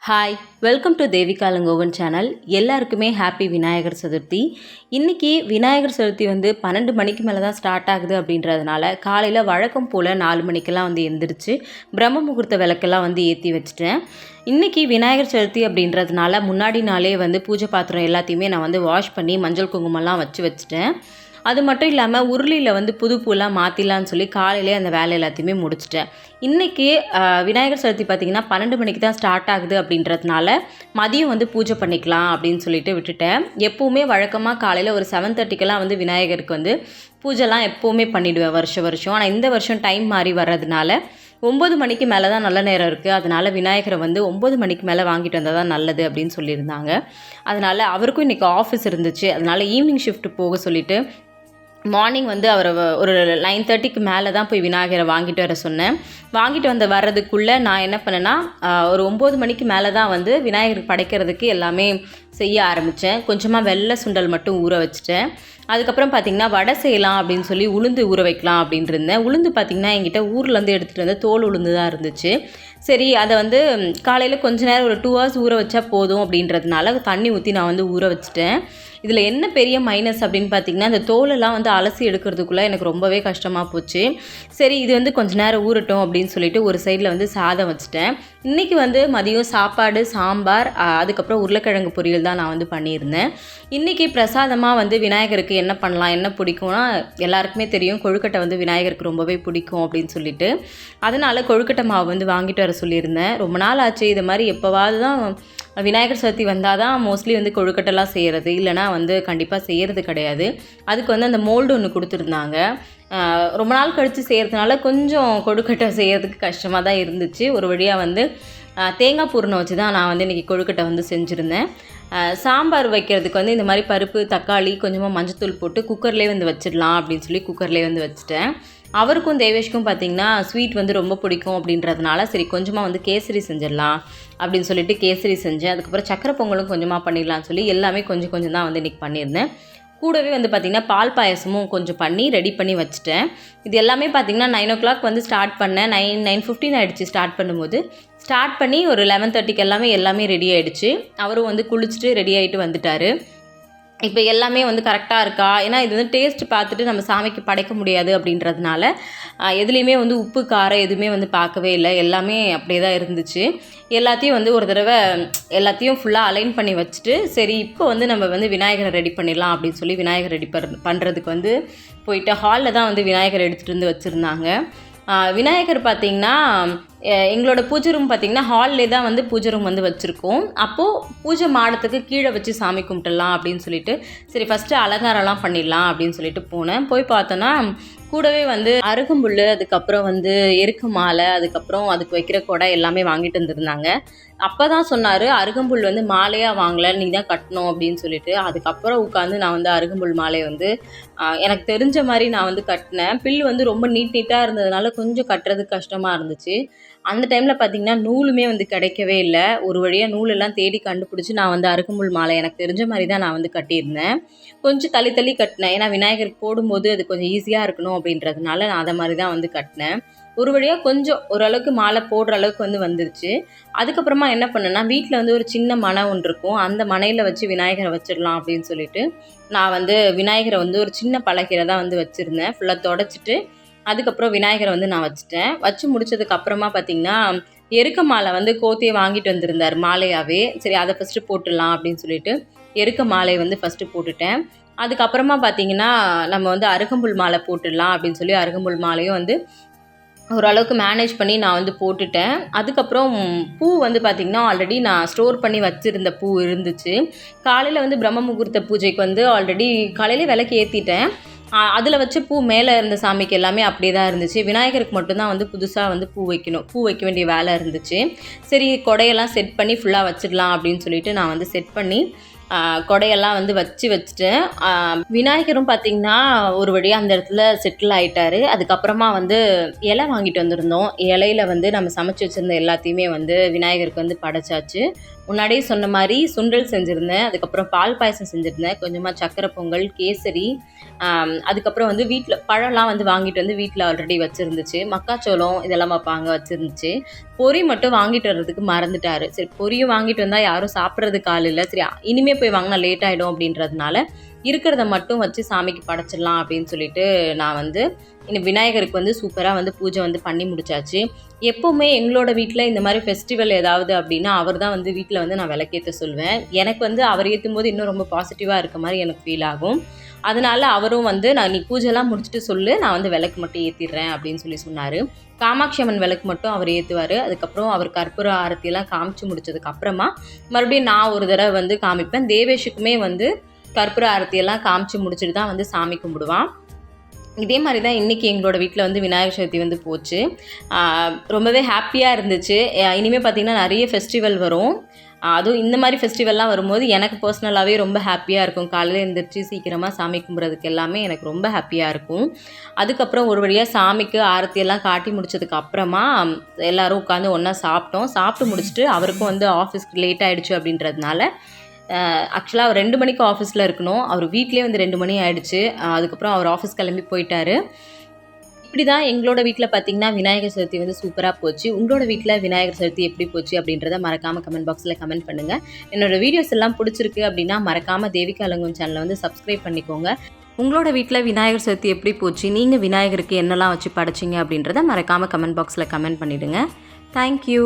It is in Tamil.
Hi, welcome to Devika Langovan channel. எல்லாருக்குமே ஹாப்பி விநாயகர் சதுர்த்தி. இன்றைக்கி விநாயகர் சதுர்த்தி 12 மணிக்கு மேலே தான் ஸ்டார்ட் ஆகுது அப்படின்றதுனால காலையில் வழக்கம் போல் 4 மணிக்கெல்லாம் எந்திரிச்சு பிரம்ம முகூர்த்த விளக்கெல்லாம் ஏற்றி வச்சுட்டேன். இன்றைக்கி விநாயகர் சதுர்த்தி அப்படின்றதுனால முன்னாடி நாளே பூஜை பாத்திரம் எல்லாத்தையுமே நான் வாஷ் பண்ணி மஞ்சள் குங்குமம்லாம் வச்சுட்டேன். அது மட்டும் இல்லாமல் உருளியில் புது பூலாம் மாற்றிடலான்னு சொல்லி காலையிலே அந்த வேலை எல்லாத்தையுமே முடிச்சிட்டேன். இன்றைக்கி விநாயகர் சதுர்த்தி பார்த்திங்கன்னா 12 மணிக்கு தான் ஸ்டார்ட் ஆகுது அப்படின்றதுனால மதியம் பூஜை பண்ணிக்கலாம் அப்படின்னு சொல்லிட்டு விட்டுட்டேன். எப்போவுமே வழக்கமாக காலையில் ஒரு 7:30க்கெல்லாம் விநாயகருக்கு பூஜைலாம் எப்போவுமே பண்ணிவிடுவேன் வருஷம். ஆனால் இந்த வருஷம் டைம் மாறி வர்றதுனால 9 மணிக்கு மேலே தான் நல்ல நேரம் இருக்குது. அதனால் விநாயகரை 9 மணிக்கு மேலே வாங்கிட்டு வந்தால் தான் நல்லது அப்படின்னு சொல்லியிருந்தாங்க. அதனால் அவருக்கும் இன்றைக்கி ஆஃபீஸ் இருந்துச்சு. அதனால் ஈவினிங் ஷிஃப்ட் போக சொல்லிவிட்டு மார்னிங் அவரை ஒரு 9:30க்கு மேலே தான் போய் விநாயகரை வாங்கிட்டு வர சொன்னேன். வாங்கிட்டு வர்றதுக்குள்ளே நான் என்ன பண்ணேன்னா ஒரு 9 மணிக்கு மேலே தான் விநாயகருக்கு படைக்கிறதுக்கு எல்லாமே செய்ய ஆரம்பித்தேன். கொஞ்சமாக வெள்ளை சுண்டல் மட்டும் ஊற வச்சுட்டேன். அதுக்கப்புறம் பார்த்திங்கன்னா வடை செய்யலாம் அப்படின்னு சொல்லி உளுந்து ஊற வைக்கலாம் அப்படின்ட்டு இருந்தேன். உளுந்து பார்த்திங்கன்னா என்கிட்ட ஊர்லேருந்து எடுத்துகிட்டு வந்து தோல் உளுந்து தான் இருந்துச்சு. சரி, அதை காலையில் கொஞ்ச நேரம் ஒரு 2 hours ஊற வச்சா போதும் அப்படின்றதுனால தண்ணி ஊற்றி நான் ஊற வச்சுட்டேன். இதில் என்ன பெரிய மைனஸ் அப்படின்னு பார்த்திங்கன்னா இந்த தோலெல்லாம் அலசி எடுக்கிறதுக்குள்ளே எனக்கு ரொம்பவே கஷ்டமாக போச்சு. சரி, இது கொஞ்ச நேரம் ஊறட்டும் அப்படின்னு சொல்லிட்டு ஒரு சைடில் சாதம் வச்சுட்டேன். இன்றைக்கி மதியம் சாப்பாடு, சாம்பார், அதுக்கப்புறம் உருளைக்கிழங்கு பொரியல் தான் நான் பண்ணியிருந்தேன். இன்றைக்கி பிரசாதமாக விநாயகருக்கு என்ன பண்ணலாம், என்ன பிடிக்கும்னா எல்லாருக்குமே தெரியும் கொழுக்கட்டை விநாயகருக்கு ரொம்பவே பிடிக்கும் அப்படின்னு சொல்லிட்டு அதனால் கொழுக்கட்டை மாவு வாங்கிட்டு வர சொல்லியிருந்தேன். ரொம்ப நாள் ஆச்சு. இது மாதிரி எப்போவாது தான் விநாயகர் சதுர்த்தி வந்தால் தான் மோஸ்ட்லி கொழுக்கட்டைலாம் செய்கிறது, இல்லைனா கண்டிப்பாக செய்கிறது கிடையாது. அதுக்கு அந்த மோல்டு ஒன்று கொடுத்துருந்தாங்க. ரொம்ப நாள் கழித்து செய்கிறதுனால கொஞ்சம் கொழுக்கட்டை செய்கிறதுக்கு கஷ்டமாக தான் இருந்துச்சு. ஒரு வழியாக தேங்காய் பூரணம் வச்சு தான் நான் இன்றைக்கி கொழுக்கட்டை செஞ்சுருந்தேன். சாம்பார் வைக்கிறதுக்கு இந்த மாதிரி பருப்பு, தக்காளி, கொஞ்சமாக மஞ்சத்தூள் போட்டு குக்கர்லேயே வச்சிடலாம் அப்படின்னு சொல்லி குக்கர்லேயே வச்சுட்டேன். அவருக்கும் தேவேஷ்க்கும் பார்த்திங்கன்னா ஸ்வீட் ரொம்ப பிடிக்கும் அப்படின்றதுனால சரி கொஞ்சமாக கேசரி செஞ்சிடலாம் அப்படின்னு சொல்லிட்டு கேசரி செஞ்சேன். அதுக்கப்புறம் சக்கரை பொங்கலும் கொஞ்சமாக பண்ணிடலான்னு சொல்லி எல்லாமே கொஞ்சம் கொஞ்சம் தான் இன்றைக்கி பண்ணியிருந்தேன். கூடவே பார்த்திங்கன்னா பால் பாயசமும் கொஞ்சம் பண்ணி ரெடி பண்ணி வச்சுட்டேன். இது எல்லாமே பார்த்திங்கன்னா 9 o'clock ஸ்டார்ட் பண்ணேன். 9:15 ஆகிடுச்சு ஸ்டார்ட் பண்ணும்போது. ஸ்டார்ட் பண்ணி ஒரு 11:30க்கு எல்லாமே ரெடி ஆகிடுச்சு. அவரும் குளிச்சுட்டு ரெடி ஆகிட்டு வந்துட்டார். இப்போ எல்லாமே கரெக்டாக இருக்கா, ஏன்னா இது டேஸ்ட் பார்த்துட்டு நம்ம சாமிக்கு படைக்க முடியாது அப்படின்றதுனால எதுலேயுமே உப்பு காரம் எதுவுமே பார்க்கவே இல்லை. எல்லாமே அப்படியே தான் இருந்துச்சு. எல்லாத்தையும் ஒரு தடவை எல்லாத்தையும் ஃபுல்லாக அலைன் பண்ணி வச்சுட்டு சரி இப்போ நம்ம விநாயகரை ரெடி பண்ணிடலாம் அப்படின்னு சொல்லி விநாயகர் ரெடி பண்ணுறதுக்கு போயிட்டு ஹாலில் தான் விநாயகர் எடுத்துகிட்டு வச்சுருந்தாங்க. விநாயகர் பார்த்திங்கன்னா எங்களோட பூஜை ரூம் பார்த்திங்கன்னா ஹால்லே தான் பூஜை ரூம் வச்சுருக்கோம். அப்போது பூஜை மாடத்துக்கு கீழே வச்சு சாமி கும்பிட்டுடலாம் அப்படின்னு சொல்லிட்டு சரி ஃபஸ்ட்டு அலங்காரம்லாம் பண்ணிடலாம் அப்படின்னு சொல்லிட்டு போனேன். போய் பார்த்தோன்னா கூடவே அருகம்புல், அதுக்கப்புறம் எருக்க மாலை, அதுக்கப்புறம் அதுக்கு வைக்கிற கொடை எல்லாமே வாங்கிட்டு வந்துருந்தாங்க. அப்போ தான் சொன்னார் அருகம்புல் மாலையாக வாங்கலை, நீ தான் கட்டணும் அப்படின்னு சொல்லிட்டு. அதுக்கப்புறம் உட்காந்து நான் அருகம்புல் மாலையை எனக்கு தெரிஞ்ச மாதிரி நான் கட்டினேன். பில் ரொம்ப நீட்டாக இருந்ததுனால கொஞ்சம் கட்டுறதுக்கு கஷ்டமாக இருந்துச்சு. அந்த டைமில் பார்த்திங்கன்னா நூலுமே கிடைக்கவே இல்லை. ஒரு வழியாக நூலெல்லாம் தேடி கண்டுபிடிச்சி நான் அருகம்புல் மாலை எனக்கு தெரிஞ்ச மாதிரி தான் நான் கட்டியிருந்தேன். கொஞ்சம் தள்ளி தள்ளி கட்டினேன். ஏன்னா விநாயகருக்கு போடும்போது அது கொஞ்சம் ஈஸியாக இருக்கணும் அப்படின்றதுனால நான் அதை மாதிரி தான் கட்டினேன். ஒரு வழியாக கொஞ்சம் ஓரளவுக்கு மாலை போடுற அளவுக்கு வந்துருச்சு. அதுக்கப்புறமா என்ன பண்ணேன்னா வீட்டில் ஒரு சின்ன மனை ஒன்று இருக்கும். அந்த மனையில் வச்சு விநாயகரை வச்சிடலாம் அப்படின்னு சொல்லிட்டு நான் விநாயகரை ஒரு சின்ன பலகையில் தான் வச்சுருந்தேன். ஃபுல்லாக தொடச்சிட்டு அதுக்கப்புறம் விநாயகரை நான் வச்சுட்டேன். வச்சு முடிச்சதுக்கப்புறமா பார்த்திங்கன்னா எருக்க மாலை கோத்தையை வாங்கிட்டு வந்திருந்தார் மாலையாகவே. சரி அதை ஃபஸ்ட்டு போட்டுடலாம் அப்படின்னு சொல்லிட்டு எருக்க மாலையை ஃபஸ்ட்டு போட்டுட்டேன். அதுக்கப்புறமா பார்த்திங்கன்னா நம்ம அருகம்புல் மாலை போட்டுடலாம் அப்படின்னு சொல்லி அருகம்புல் மாலையும் ஓரளவுக்கு மேனேஜ் பண்ணி நான் போட்டுட்டேன். அதுக்கப்புறம் பூ பார்த்திங்கன்னா ஆல்ரெடி நான் ஸ்டோர் பண்ணி வச்சுருந்த பூ இருந்துச்சு. காலையில் பிரம்ம முகூர்த்த பூஜைக்கு ஆல்ரெடி காலையில் விளக்கு ஏற்றிட்டேன். அதில் வச்ச பூ மேலே இருந்த சாமிக்கு எல்லாமே அப்படியே தான் இருந்துச்சு. விநாயகருக்கு மட்டும்தான் புதுசாக பூ வைக்கணும், பூ வைக்க வேண்டிய வேலை இருந்துச்சு. சரி கொடையெல்லாம் செட் பண்ணி ஃபுல்லாக வச்சிடலாம் அப்படின்னு சொல்லிட்டு நான் செட் பண்ணி கொடையெல்லாம் வந்து வச்சுட்டேன். விநாயகரும் பார்த்திங்கன்னா ஒரு வழியாக அந்த இடத்துல செட்டில் ஆகிட்டார். அதுக்கப்புறமா வந்து இலை வாங்கிட்டு வந்திருந்தோம். இலையில வந்து நம்ம சமைச்சு வச்சுருந்த எல்லாத்தையுமே வந்து விநாயகருக்கு வந்து படைச்சாச்சு. முன்னாடியே சொன்ன மாதிரி சுண்டல் செஞ்சுருந்தேன், அதுக்கப்புறம் பால் பாயசம் செஞ்சுருந்தேன், கொஞ்சமாக சக்கரை பொங்கல், கேசரி, அதுக்கப்புறம் வந்து வீட்டில் பழம்லாம் வந்து வாங்கிட்டு வந்து வீட்டில் ஆல்ரெடி வச்சுருந்துச்சு. மக்காச்சோளம் இதெல்லாம் வைப்பாங்க வச்சுருந்துச்சு. பொரி மட்டும் வாங்கிட்டு வர்றதுக்கு மறந்துட்டார். சரி பொரியும் வாங்கிட்டு வந்தால் யாரும் சாப்பிட்றதுக்கு ஆள் இல்லை, சரி இனிமேல் போய் வாங்கினா லேட் ஆகிடும் அப்படின்றதுனால இருக்கிறத மட்டும் வச்சு சாமிக்கு படைச்சிடலாம் அப்படின்னு சொல்லிட்டு நான் வந்து விநாயகருக்கு வந்து சூப்பராக வந்து பூஜை வந்து பண்ணி முடிச்சாச்சு. எப்போவுமே எங்களோட வீட்டில் இந்த மாதிரி ஃபெஸ்டிவல் ஏதாவது அப்படின்னா அவர் தான் வந்து வீட்டில் வந்து நான் விளக்கேற்ற சொல்வேன். எனக்கு வந்து அவர் ஏற்றும் போது இன்னும் ரொம்ப பாசிட்டிவாக இருக்க மாதிரி எனக்கு ஃபீல் ஆகும். அதனால் அவரும் வந்து நீ பூஜைலாம் முடிச்சுட்டு சொல்லு, நான் வந்து விளக்கு மட்டும் ஏற்றிடுறேன் அப்படின்னு சொல்லி சொன்னார். காமாட்சி அம்மன் விளக்கு மட்டும் அவர் ஏற்றுவார். அதுக்கப்புறம் அவர் கற்பூர ஆரத்தியெல்லாம் காமிச்சு முடிச்சதுக்கு அப்புறமா மறுபடியும் நான் ஒரு தடவை வந்து காமிப்பேன். தேவேஷுக்குமே வந்து கற்பூர ஆரத்தியெல்லாம் காமிச்சு முடிச்சுட்டு தான் வந்து சாமி கும்பிடுவான். இதே மாதிரி தான் இன்றைக்கி எங்களோட வீட்டில் வந்து விநாயகர் சதுர்த்தி வந்து போச்சு. ரொம்பவே ஹாப்பியாக இருந்துச்சு. இனிமேல் பார்த்திங்கன்னா நிறைய ஃபெஸ்டிவல் வரும். அதுவும் இந்த மாதிரி ஃபெஸ்டிவல்லாம் வரும்போது எனக்கு பர்சனலாகவே ரொம்ப ஹாப்பியாக இருக்கும். காலையில் எழுந்திரிச்சு சீக்கிரமாக சாமி கும்பிட்றதுக்கு எல்லாமே எனக்கு ரொம்ப ஹாப்பியாக இருக்கும். அதுக்கப்புறம் ஒரு வழியாக சாமிக்கு ஆரத்தியெல்லாம் காட்டி முடிச்சதுக்கு அப்புறமா எல்லோரும் உட்காந்து ஒன்றா சாப்பிட்டோம். சாப்பிட்டு முடிச்சுட்டு அவருக்கும் வந்து ஆஃபீஸ்க்கு லேட் ஆகிடுச்சு அப்படின்றதுனால ஆக்சுவலாக அவர் 2 மணிக்கு ஆஃபீஸில் இருக்கணும். அவர் வீட்லேயே வந்து 2 மணி ஆகிடுச்சு. அதுக்கப்புறம் அவர் ஆஃபீஸ் கிளம்பி போயிட்டார். இப்படி தான் எங்களோட வீட்டில் பார்த்திங்கன்னா விநாயகர் சதுர்த்தி வந்து சூப்பராக போச்சு. உங்களோட வீட்டில் விநாயகர் சதுர்த்தி எப்படி போச்சு அப்படின்றத மறக்காமல் கமெண்ட் பாக்ஸில் கமெண்ட் பண்ணுங்கள். என்னோடய வீடியோஸ் எல்லாம் பிடிச்சிருக்கு அப்படின்னா மறக்காமல் தேவிகா அலங்கோன் சேனலை வந்து சப்ஸ்கிரைப் பண்ணிக்கோங்க. உங்களோட வீட்டில் விநாயகர் சதுர்த்தி எப்படி போச்சு, நீங்கள் விநாயகருக்கு என்னெல்லாம் வச்சு படைச்சிங்க அப்படின்றத மறக்காமல் கமெண்ட் பாக்ஸில் கமெண்ட் பண்ணிவிடுங்க. தேங்க்யூ.